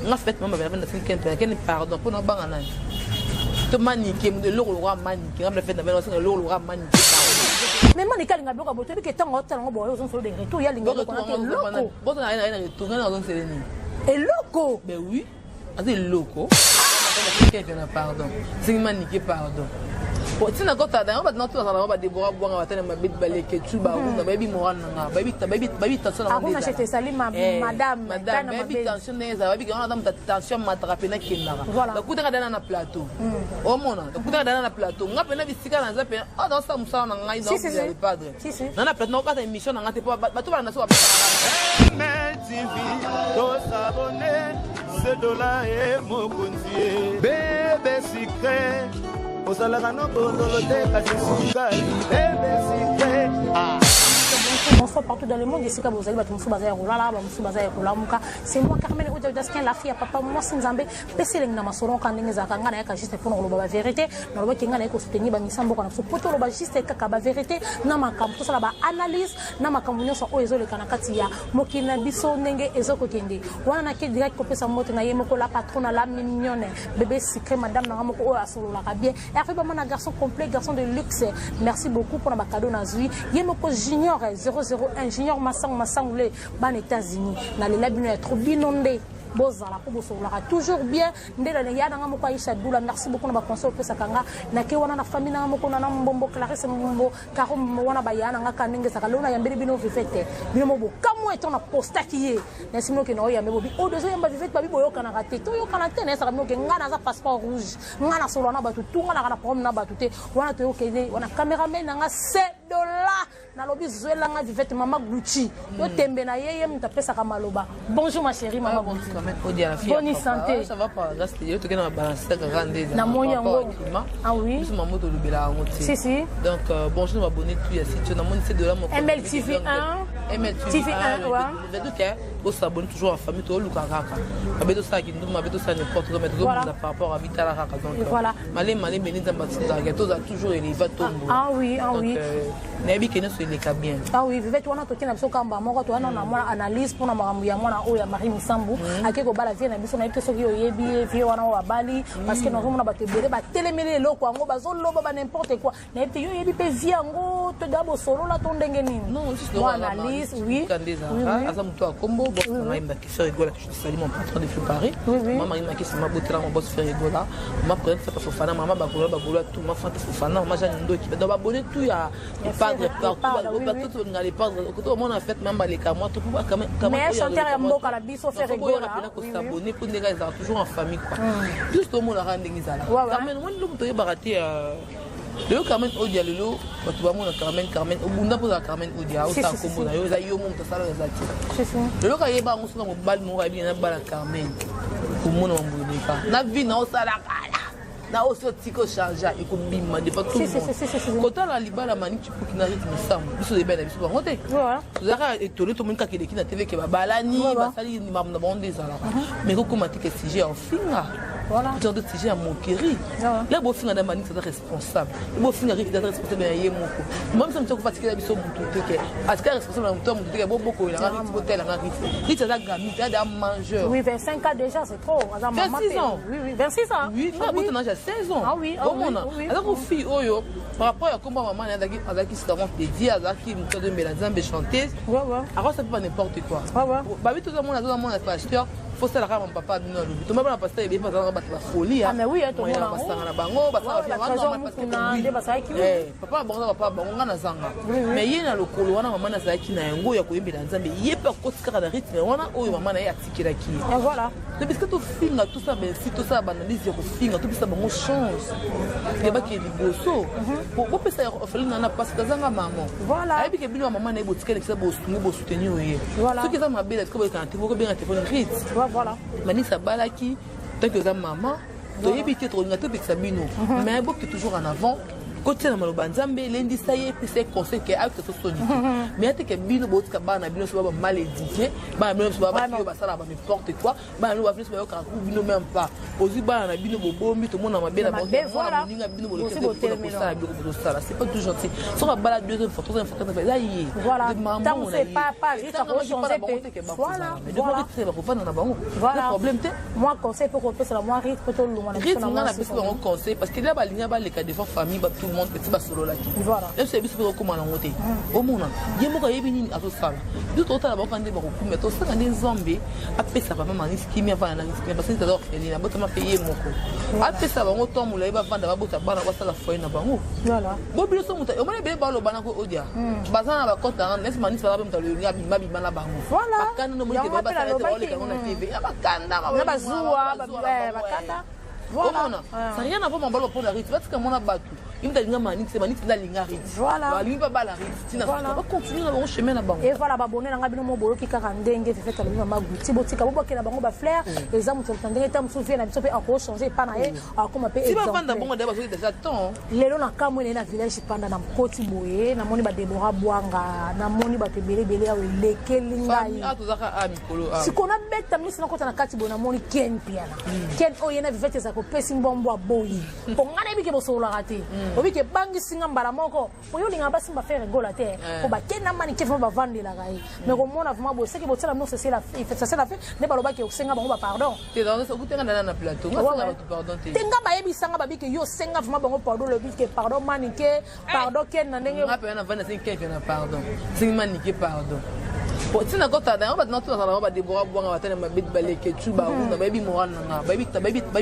nga fait mama bana fin ken pardon pour na banga nani to maniki mu de lolo wa maniki nga fait na bana singa lolo wa maniki mais man ikalinga bloka boto bi ke tango tango boyo zo so de retour ya linga ko na loko boto na ina retour na zo seleni et loko ben oui assez loko ken pardon singa maniki pardon si na kota da ba na tu na ba de boa boa ba tena ma bit baleke tu ba una baby mo na baby tension na akuna chete salima madame baby tension neza baby on a dans tension matraper na kinara ba kuta dana na plateau o mona ba kuta dana na plateau nga pena bisika na zape o dans ça musa na ngai na le padre na plateau na ka émission na ngate ba tu ba na so ba mais TV to s'abonner c'est dollar et mon contier bébé secret Osala no bondolo te kasi sukali bébé secret bonsoir partout dans le monde ici ka bozali bato musu bazaya kolala ba musu bazaya kolamuka c'est moi Carmen Odia Daskin la fille papa moi Sinzambe peseling na masoro kan ndenge za kanga na yaka juste pour ngolo ba vérité na loba kinga na ko soutenir ba misambo kana so poto loba juste kaka ba vérité na makambo to sala ba analyse na makambo nyoso o ezole kana kati ya mokina biso ndenge ezoko kende wana na ke direct ko pesa moto na yemo ko la patronne la mignonne bébé secret madame na moko o asolo la bien et après ba mana garçon complet garçon de luxe merci beaucoup pour na ba cadeau na zui yemo ko junior 001 junior Massang les ban États-Unis na les labino est trop binondé bozala ko bosola toujours bien ndela ne yana ngamo kwa Aisha Dula merci beaucoup na ba conseil pesa kanga na ke wana na famille na ngamo na mbombo Clarisse mbombo karo wana ba yana ngaka ndenge saka lona ya mbiri bino vivete bino mobo kamo eto na posta kiye na simno ke no ya mebo bi o dezo yamba vivete ba bi boyo kana raté to yo kana tene saka no ke ngana za passeport rouge ngana solo na batu tunga na kana prom na batu te wana to yo ke wana cameraman nga $7 na lobi zwela nga vivete mama Gucci yo tembe na yeye mtapesa kama loba bonjour ma chérie mama Gucci bonne santé ça va pas là c'est tu na balance ka grande na moya ngo ah oui c'est maman to lubela ngoti si donc bonjour m'abonner tu si tu na mon c'est de là mon MLTV1 MLTV1 ouais vedo que o s'abonner toujours en famille to luka kaka abedo ça qui nous abedo ça n'importe quoi mais tout par rapport à vitala kaka donc voilà malé benita batisa que tous a toujours élevé tombo ah oui nebi kene so les bien ah oui vivete wana to kina biso kamba moko to wana na mwana analyse pour na makambo ya mwana oya Marie Misambu akeko bala vie na biso na biso soki oyebi vie wana wa bali parce que nous on a bato belé ba télémélé loko ngo bazo loba ba n'importe quoi na yebi yo yebi pe vie ngo to dabo solo la to ndenge nini non juste analyse oui asa muto akombo boss na imba ki faire rigola que je salue mon patron depuis Paris maman il m'a qui c'est ma botela mon boss faire rigola ma prendre ça pour fana maman ba kola tout ma fante fana ma jani ndo ki do ba bonner tout ya padre partout tout ngale padre ko mon en fait même les camois tout pour quand même mais chanteur ya mboka la biso faire rigola pour s'abonner pour les gars toujours en famille quoi juste au monde la rendre ngizala quand même moi nous to baraté le Carmen Odia lelo batu ba mona Carmen obunda pour la Carmen Odia o ta kombo na yo za yo mo mtasala za ti le ka yeba ngusuna mo bal mo ga bi na bala Carmen ko mona mboni ka na vi na o sala kala na oso tiko charger et ko bimma de pas tout quand la libala mani tu pour qui na rythme sam biso de bela biso ba ngote zaka etolo to monka ke de kina tv ke ba balani ba sali ni mam na bonde zala mais ko komati ke sujet en finga voilà genre de sujet à moquerie là bo finga na mani c'est responsable bo finga d'être responsable ya yemoko même ça me toko fatigué biso butu ke aska responsable na muto ke bo boko la ngati hotel na ngati ni ça gami da mangeur oui 25 ans déjà c'est trop 26 ans oui 26 ans oui na 16 ans. Ah oui, alors aux filles oyo par rapport à comment maman azaki savant de dire azaki muto de melanzambe chanteuse. Ouais. Alors ça peut pas n'importe quoi. Ouais. Bah oui tout le monde a pasteur faut ça la rame papa nous le tout même pasteur il pas dans la folie ah mais oui tout le monde basanga na bango parce que papa bongo papa bongo na zanga mais yena lokolo wana maman na zaki na yango ya koyembela nzambe yepa kotika na rythme wana oyo maman na yatikira ki et voilà parce que tout finga tout ça mais si tout ça banalise ko finga tout ça bango chance ke ba ki liboso pour pesa ya ofela na parce que zanga maman voilà et puis que bino maman na botika na kisa bo soutenir oye ce qui ça mabela est-ce que ba kanté ko bien téléphone rythme voilà Manisa balaki tant que maman to yebite trop ngato pe sabino mais beaucoup toujours en avant côté na maloba nzambe lendi ça y est puis c'est conseil que avec ce soni mais ate que bino botika bana bino so ba mal éduqué ba bino so ba ba ça là ba n'importe quoi ba no ba bino so ba ka bino même pas ozi bana na bino bobombi to mona mabela ba voilà bino bo ça c'est pas tout gentil so ba bala deuxième fois troisième fois ça y voilà tant c'est pas vite ça voilà voilà problème moi conseil pour que la moi rythme tout le monde on conseil parce que là ba linya ba les cas de famille ba tout le monde petit ba solo là qui voilà et c'est bien comment on monter au monde yemo ka yebi ni aso sala du tout ta ba ko ndé ba ko mais to ça ndé zombi apesa ba mama ni skimi avant na skimi parce que t'adore ni na botama payer moko apesa ba ngoto mula ba vanda ba bota bana ba sala foi na bango voilà bo bilo so muta o mane be ba lo bana ko odia bazana ba kota na nesi ba mta lo ngi abi mabi bana bango voilà bakana no mo ke ba sala te ole ka na TV abakanda ba bazua bakanda voilà ça rien à voir mon ballon pour la rite parce que mon abatu il me dit manix la ligne rite voilà lui pas la rite tina va continuer dans le chemin là bas et voilà ba bonner nga bino mo bolo ki kaka ndenge fait ka bino ma guti botika bo bokela bango ba fleur les amis sont tendenge tam souviens na biso pe encore changer pas na ye akoma pe exemple si ba vanda bango d'abord déjà temps lelo na kamwe na village panda na mkoti boye na moni ba Deborah Bwanga na moni ba tebele bele ya lekeli ngai ah tozaka a mikolo si kona beta misi na kota na kati bo na moni ken piana ken oyena vivete za ko pesi mbombo aboyi ko ngana bike bo sola raté obike bangi singa mbala moko oyo linga basi mba faire rigola te ko ba kena mani ke ba vendre la gai mais ko mona vraiment bo c'est que bo tsala no c'est la fait ça c'est la fait ne baloba ke osenga bango ba pardon te dans ce goûter na plateau nga ba pardon te tenga ba yebi sanga ba bike yo senga vraiment bango pardon le bike pardon mani ke pardon ken na ndenge nga pe na vendre 5 ke na pardon singa mani ke pardon po tina kota da ba na to na ba Deborah Bwanga ba tena mabit baleke tuba una baby morana nga baby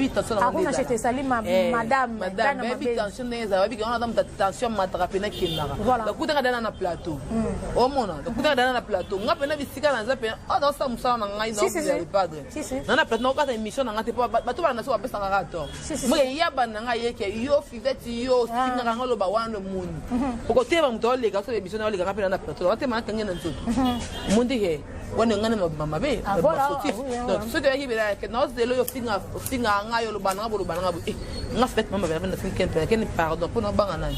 tension na ngeza akuna chez Salima madame baby tension neza baby on a dame tension matrape na kinara da kuta dana na plateau o mona da kuta dana na plateau nga pe na bisika na zape o da sa musala na ngai na le padre na na plateau ka ta émission na ngate pa ba to ba na so ba pesa nga rato mo ya ba na ngai yeke yo fiveti yo singa nga lo ba wana muni ko te ba mto le ka so émission na le ka pe na plateau ate ma kangena nzoto mundi he wana ngana mama be donc ce que qui bela que nós de lo finga nga yo lo bana bo lo bana bo nga fait mama be na finken pe ken pardon pour na banga nani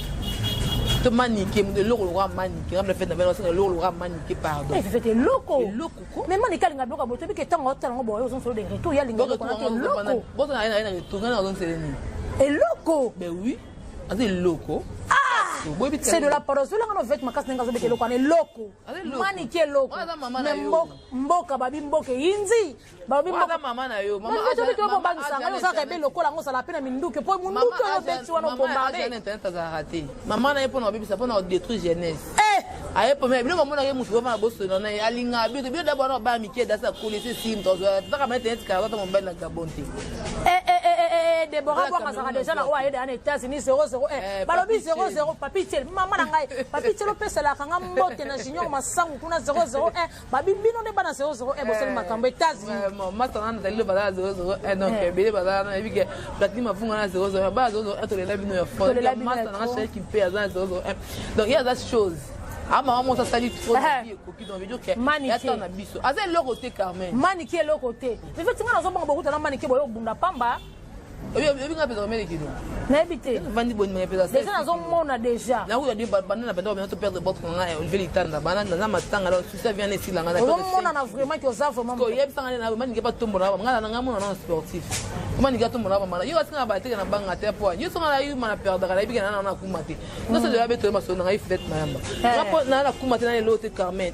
to manique de lo lo manique nga fait na be no lo lo manique pardon et fait loko ko mais manique nga bloka bo to bi ke tango tango bo yo son so de retour ya linga ko na loko bo na retour nga na zone seleni et loko ben oui c'est loko c'est de la parole là on veut makas nenga zo beke loko ne loko mani ke loko mboka babi mboke inzi babi mboka mama na yo mama aja to ba ngisanga yo saka be loko la ngo sala pena minduke po munduke yo beti wana bombarder internet za raté mama na yepo na bibi sa pona détruire jeunesse aye po me bilo mama na ye musu ba bosso na alinga bi to d'abord na ba mike da sa coller sim to za ka internet ka ba to mobile na gabonte Deborah Bwanga saka déjà na o aye dans États-Unis 00 balobi 00 papi tel mama na ngai papi tel pesa la kanga mbote na junior masangu kuna 001 babi bino ne bana 001 bosel makambo États-Unis mama tana na le bala 001 donc bele bala na bige platinum funga na 001 ba 001 to le la bino ya fond mama tana na qui paye à 001 donc il y a des choses ah maman ça salit trop de vie coquille dans vidéo que attends na biso azel le côté Carmen manique le côté mais effectivement na zo bango beaucoup na manique boyo bunda pamba obi nga pesa omele kido na ebité vandi bonne me pesa déjà na zo mona déjà na uya di banana penda on perdre votre nga on veut litanda banana na matanga là ça vient ici là nga on mona na vraiment que oza vraiment ko yeb sanga na mani ke pas tombo na nga na nga mona na sportif mani ga tombo na mama yo asinga ba te na banga te po yo sanga na yo mana perdre na bika na kumate no se de la beto ma so na iflet mayamba na kumate na lote Carmen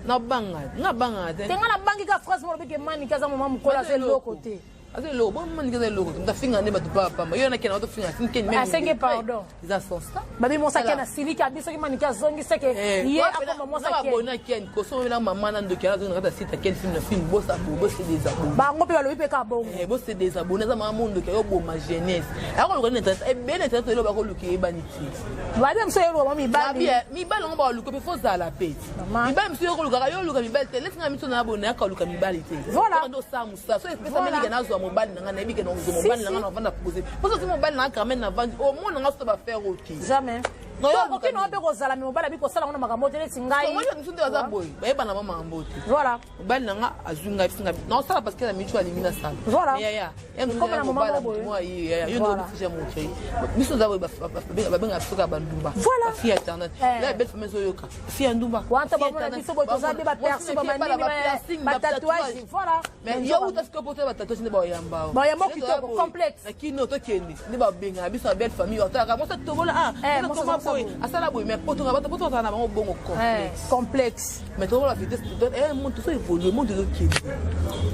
na banga te nga na bangi ka phrase mo bike mani kaza mama mukola c'est l'autre côté Azé lo bon man gaza lo ko ta finga ne ba tu pa pa yo na kena to finga sin ken même asenge pardon za sonsta babi mo sa kena silika biso ki manika zongi seke ye akoma mo sa ken bona ken ko so na mama na ndo kena zo na ta sita ken film na film bo sa bo c'est des abonnés ba ngo pe ba lo pe ka bon bo c'est des abonnés za mama ndo ke yo bo ma jeunesse ako lo ko ne ta e ben ta to lo ba ko lu ke baniti ba dem so yo mo mi ba mi ba lo ba lu ko pe fo za la pete mi ba mi so yo ko lu ka yo lu ka mi ba te let's nga mi to na abonné ka lu ka mi ba lite voilà ndo sa musa so especially mi na zo mobile na na bike na mobile na na vanda poser parce que mobile na Carmen na vendre au moins na so ba faire OK jamais Aucune on peut causer mais mobile biko sala ngona makambo tele singai. Moi je me suis dit azaboy. Ba ba na mama ambote. Voilà. Bal nanga azunga finga. Non ça parce que la michu alimina ça. Voilà. Comme la maman moi yo no fija montrer. Biso zaboy ba benga soka bandumba. Voilà. Fille internet. La belle femme zoyoka. Fille ndumba. Wanta ba mona biso bo tozabe ba percer ba manini ba tatouage. Voilà. Mais yo uta ce que porter ba tatouage ne ba yamba. Ba yamba kitoko complexe. Lakini no to kendi. Ne ba benga biso belle famille otaka. Moi ça tobola ah. Comment boy. Asala boy mais poto na bango bongo complexe. Mais toi la vitesse te donne monde tout ça évolue monde de qui.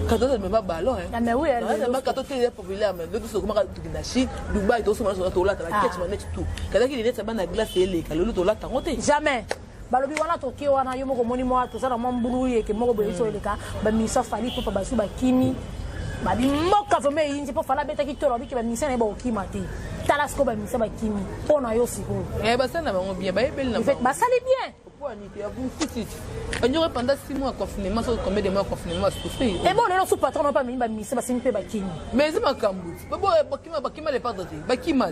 Quand on me va ballon hein. Mais oui, elle quand on est populaire mais de tout comment tu na Chine, Dubaï tout ça on là la quête manette tout. Quand il est ça na glace et les kalolo to là tangote. Jamais. Balobi wana toki wana yo moko moni mo to ça na mbulu yeke moko boye so eleka ba misa fali to ba su ba kimi. Ba bi moka vraiment yinzi po fala beta ki to lobi ke ba misa na ba okima te. Talasko ba misa ba kimi. Pona yo siko. Ba ça na bango bien ba ebel na. Ba sali bien. On aurait pendant 6 mois confinement, combien de mois confinement souffrir. Et bon, le sous-patron n'a pas mis ma mise, c'est une peu bakini. Mais c'est ma cambouche. Bakima les pardon. Bakima.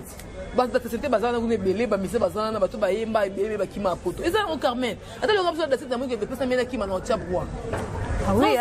C'était bazana vous belé, ba mise bazana, ba to ba yemba bébé bakima poto. Et ça on Carmen. Attends le gars de cette amour que personne mena qui m'a non tia pour. Ah oui.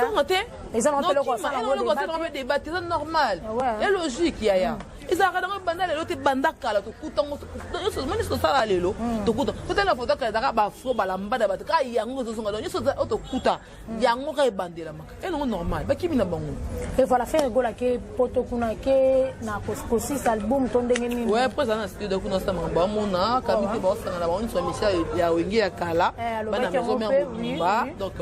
Ils ont fait le quoi ça. On débat, c'est normal. C'est logique yaya. Ils ont regardé banda le lote banda kala to kutango. Yo mani so sala lelo. To kuta. Peut-être la photo ka daga ba fro ba lambada ba ka yango zo songa. Yo so to kuta. Yango ka bandela maka. Et non normal. Ba kimi na bango. Et voilà faire gola ke poto kuna ke na kosi album to ndenge nini. Ouais, après ça na studio kuna sa mamba mona kamite ba sanga na ba on so Michel ya wengi ya kala. Bana maison mère Bumba. Donc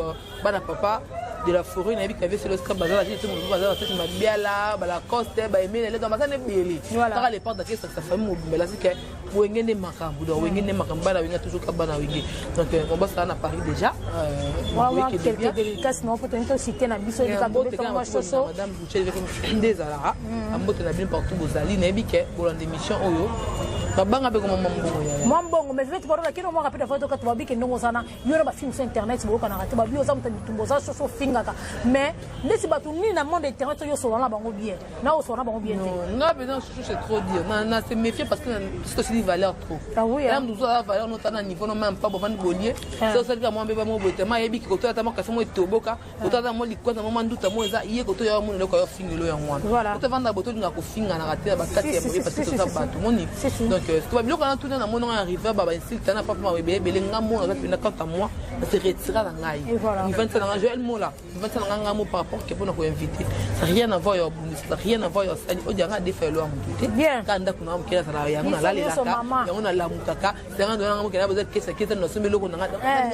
bana papa de la forêt na bi ka sur le scrap bazar la tout le bazar c'est ma biala ba la coste ba aimer les dans ça ne beli. Voilà les portes que ça famille Mobimba là c'est que wengende makambu do wengende makambu bana wenga toujours ka bana wengi. Donc on va ça na Paris déjà. Voilà quelques dédicaces non peut-être citer na biso di ka bongo choso madame Boucher des Alara ambote na bien partout bozali na bi ke bolande mission oyo babanga be comme mbongo mais vite parole kino mo rapide photo ka tubabi ke ndongo sana yoro ba film sur internet bo kana rate ba bio za mutumbo za choso fingaka mais nesi batu ni na monde internet yo so na bango bien na o so na bango bien non non c'est trop dire na se méfier parce que c'est aussi valeur trop ah oui même nous a valeur non tana niveau non même pas bon bolier c'est ça que moi be ba mo bote ma yebi ko to ata mo ka mo toboka ko to ata mo likwaza mo manduta mo za iye ko to yo mo ko yo fingelo ya mwana ko to vanda boto nga ko finga na rate ba kati ya parce que to ça batu moni donc c'est pas bien qu'on a tout dans mon arrivé baba insulte na papa ma bébé belenga mo na quand à moi se retira dans ngai il va dans Joël Mola il va dans nga mo par rapport que pour nous inviter ça rien à voir ça rien à voir ça o dianga de faire lo amuté quand ndakuna mo kela sala ya ngona la ya ngona la mutaka c'est nga ndona mo kela boza kesa kesa no somelo ko nga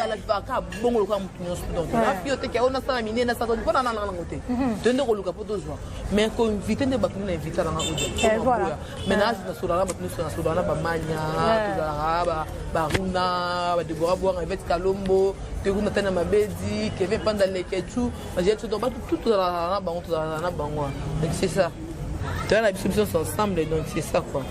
la ba ka bongo ko amutunyo donc na fiote ke ona sala minena sa ko na na ngote tende ko luka poto joie mais ko inviter ne ba kuna inviter na ngo voilà maintenant na sura na ba na sura na ba manya tuzaraba baruna ba debora boire avec Kalombo te kuna tena mabedi Kevin Panda lekechu j'ai tout dans tout na bango na bango donc c'est ça tu as la distribution ensemble donc c'est ça quoi.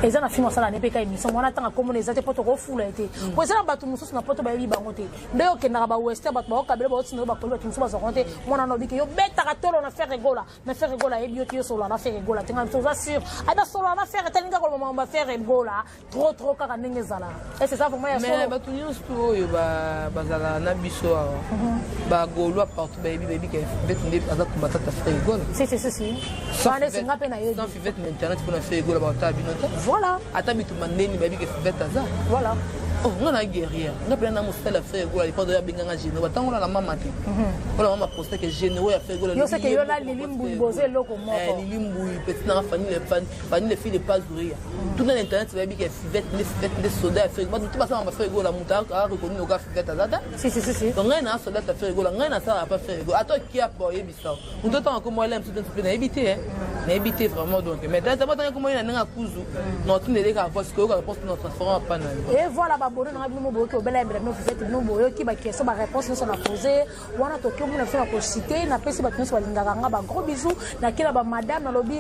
Et ça na film ça la nepeka émission on attend comme les autres poto ko fula été pour ça batu mususu na poto ba yi bango te ndeyo ke na ba western batu ba kabele ba otino ba kolo batu mususu ba zonte mona no biki yo beta ka tolo na faire rigola e bioti yo solo na faire rigola tenga so ça sûr ada solo na faire telinga ko moment ba faire rigola trop kaka ndenge zala et c'est ça pour moi ya solo mais batu nyonso yo ba bazala na biso ba golo partout ba bibi ke vet aza kumata ta faire rigola si ça ne singa pe na yo sans vet internet pour na faire rigola ba ta binota. Voilà. Attends, mais tu m'as dit que tu fais ça. Voilà. Oh, on a guerrier. On a plein d'amour à faire. Il faut de bien généreux. Tant on a la maman. On a maman posté que généreux à faire. Yo sais que yo là lilimbu bosé loko moko. Lilimbu petit na famille les filles de pas ouvrir. Tout dans internet tu vas bien que les soldats à faire. Tout ça on va faire la montagne à reconnu au gars fait ça. Si. Donc rien à soldat à faire rien à ça à pas faire. Attends qui a pas ça. On doit tant comme moi l'aime tout un peu éviter hein. Éviter vraiment donc mais t'as pas tant comme moi il y a un cousu. Non tu ne les gars parce que on pense notre transformer en panel. Et voilà abonné na bino boyo ki obela mbela bino fete bino boyo ki ba question ba réponse nous on a posé wana to ki mona fina ko citer na pesi ba tous balingaka nga ba gros bisous na kila ba madame na lobi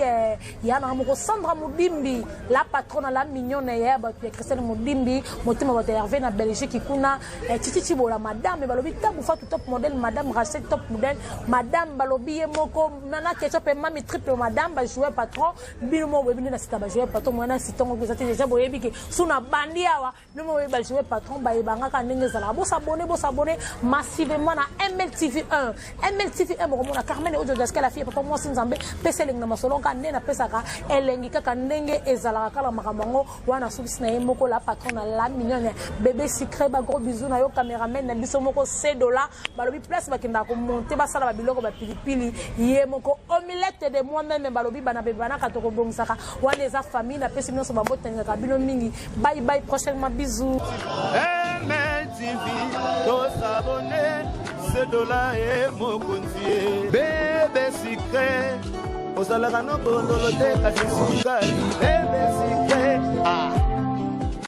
ya na moko Sandra Mudimbi la patronne la mignonne ya ba Christine Mudimbi motima ba Hervé na Belgique kuna titi bola madame ba lobi tabu fa top modèle madame Rachel top modèle madame ba lobi moko nana ketchup et mami triple madame ba jouer patron bino mo webi na sita ba jouer patron mwana sitongo ko zati déjà boyebi ke suna bandi awa bino mo ba jouer patron ba ibanga ka ndenge zala bo s'abonner massivement na MLTV1 MLTV1 mo mona Carmen Audio Jasque la fille papa moi Nzambe peseling na masolonga nena pesaka elengi kaka ndenge ezala kala makambango wana subisi na yemoko la patron na la mignonne bébé secret ba gros bisous na yo cameraman na biso moko $7 balobi place bakenda ko monter ba sala ba biloko ba pilipili yemoko omelette de moi-même balobi bana bébé bana katoko bongsaka wana eza famille na pesi nyonso ba botenga ka bino mingi bye bye prochainement bisous MLTV to s'abonner $7 et mokonzi bébé secret osalaka no bondolo te kasi sukali